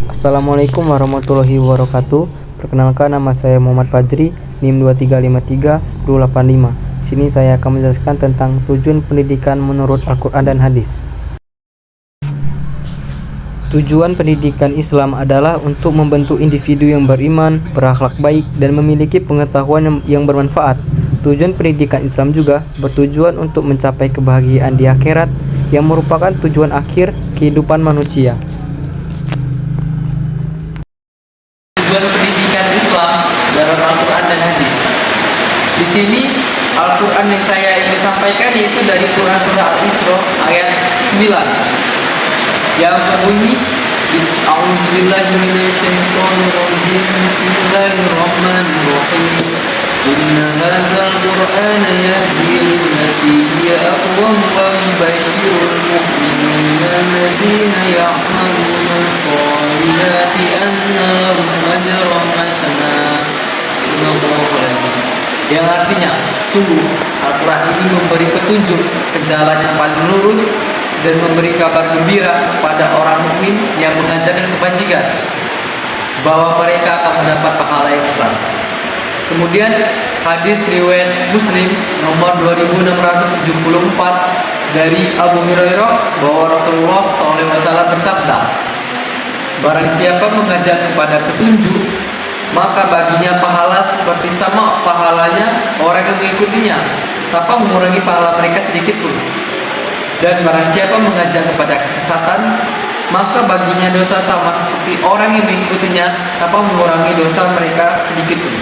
Assalamualaikum warahmatullahi wabarakatuh. Perkenalkan, nama saya Muhammad Fajri, NIM 2353-1085. Sini saya akan menjelaskan tentang tujuan pendidikan menurut Al-Quran dan Hadis. Tujuan pendidikan Islam adalah untuk membentuk individu yang beriman, berakhlak baik, dan memiliki pengetahuan yang bermanfaat. Tujuan pendidikan Islam juga bertujuan untuk mencapai kebahagiaan di akhirat, yang merupakan tujuan akhir kehidupan manusia. Tujuan pendidikan Islam dalam Al-Quran dan Hadis. Di sini Al-Quran yang saya ingin sampaikan yaitu dari Quran surah Al-Isra ayat 9 yang berbunyi Bismillahirrahmanirrahim. Inna hadzal Qur'ana yahdi lillati hiya aqwam wa yubashshirul mu'minina alladziina ya'maluna as-salihati anna lahum ajran hasanah. Yang artinya, sungguh Al-Quran ini memberi petunjuk ke jalan yang paling lurus dan memberi kabar gembira pada orang mukmin yang mengajarkan kebajikan bahwa mereka akan mendapat pahala yang besar. Kemudian hadis riwayat Muslim nomor 2674 dari Abu Hurairah bahwa Rasulullah SAW bersabda, barang siapa mengajak kepada petunjuk, maka baginya pahala seperti sama pahalanya orang yang mengikutinya, tanpa mengurangi pahala mereka sedikit pun. Dan barang siapa mengajak kepada kesesatan, maka baginya dosa sama seperti orang yang mengikutinya, tanpa mengurangi dosa mereka sedikit pun.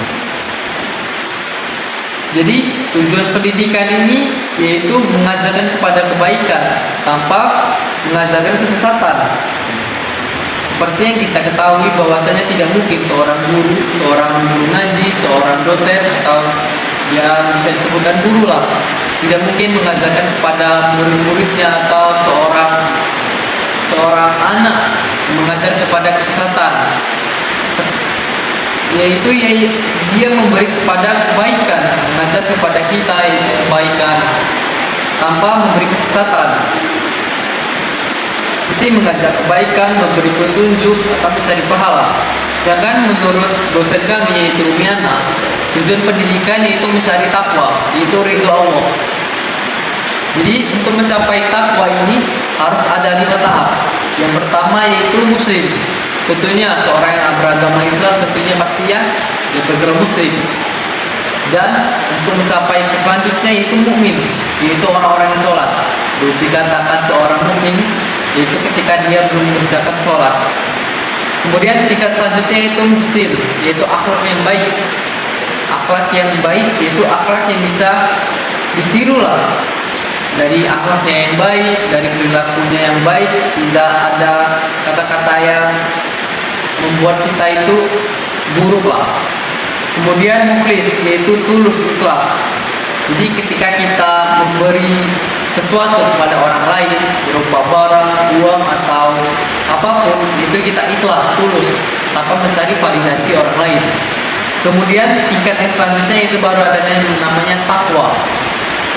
Jadi tujuan pendidikan ini yaitu mengajarkan kepada kebaikan tanpa mengajarkan kesesatan. Seperti yang kita ketahui bahwasanya tidak mungkin seorang guru ngaji, seorang dosen atau ya bisa disebutkan guru lah, tidak mungkin mengajarkan kepada murid-muridnya atau seorang anak mengajar kepada kesesatan. Yaitu dia memberi kepada kebaikan, mengajar kepada kita yaitu kebaikan tanpa memberi kesesatan. Seperti mengajak kebaikan, memberi petunjuk atau mencari pahala. Sedangkan menurut dosen kami yaitu Rumiana, tujuan pendidikan yaitu mencari takwa, yaitu ridho Allah. Jadi untuk mencapai takwa ini harus ada 5 tahap. Yang pertama yaitu muslim. Tentunya seorang yang beragama Islam tentunya pasti ya bergerak muslim. Dan untuk mencapai ke selanjutnya yaitu mukmin, yaitu orang-orang yang sholat. Dikatakan seorang mukmin yaitu ketika dia belum mengerjakan sholat. Kemudian tingkat selanjutnya yaitu muhsin, yaitu akhlak yang baik. Akhlak yang baik yaitu akhlak yang bisa ditiru lah. Dari akhlaknya yang baik, dari perilakunya yang baik, tidak ada kata-kata yang membuat kita itu buruk lah. Kemudian mukhlis, yaitu tulus, ikhlas. Jadi ketika kita memberi sesuatu kepada orang lain berupa barang, uang atau apapun, itu kita ikhlas, tulus, tanpa mencari validasi orang lain. Kemudian tingkat yang selanjutnya itu baru ada yang namanya takwa.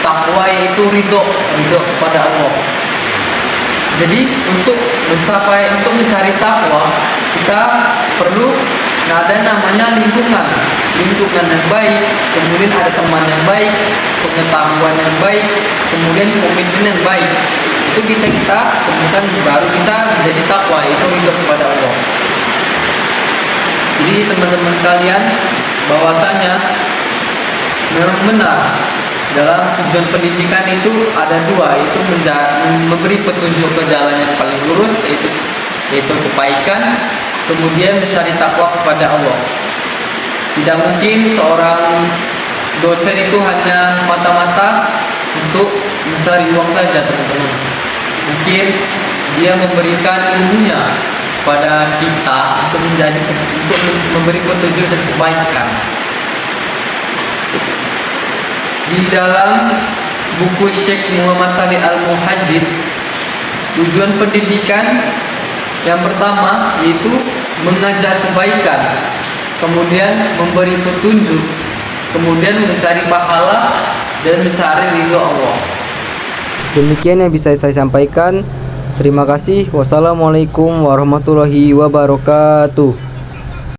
Takwa yaitu ridho kepada Allah. Jadi untuk mencari takwa, kita perlu ada namanya lingkungan yang baik, kemudian ada teman yang baik, pengetahuan yang baik, kemudian komitmen yang baik. Itu bisa kita temukan baru bisa menjadi takwa, yaitu ridho kepada Allah. Jadi teman-teman sekalian, bahwasanya memang benar dalam tujuan pendidikan itu ada 2, yaitu memberi petunjuk ke jalan yang paling lurus, yaitu kebaikan, kemudian mencari takwa kepada Allah. Tidak mungkin seorang dosen itu hanya semata-mata untuk mencari uang saja, teman-teman. Mungkin dia memberikan ilmunya pada kita untuk memberi petunjuk dan kebaikan. Di dalam buku Syekh Muhammad Salih Al-Muhajir, tujuan pendidikan yang pertama yaitu mengajak kebaikan, kemudian memberi petunjuk, kemudian mencari pahala dan mencari ridho Allah. Demikian yang bisa saya sampaikan. Terima kasih. Wassalamualaikum warahmatullahi wabarakatuh.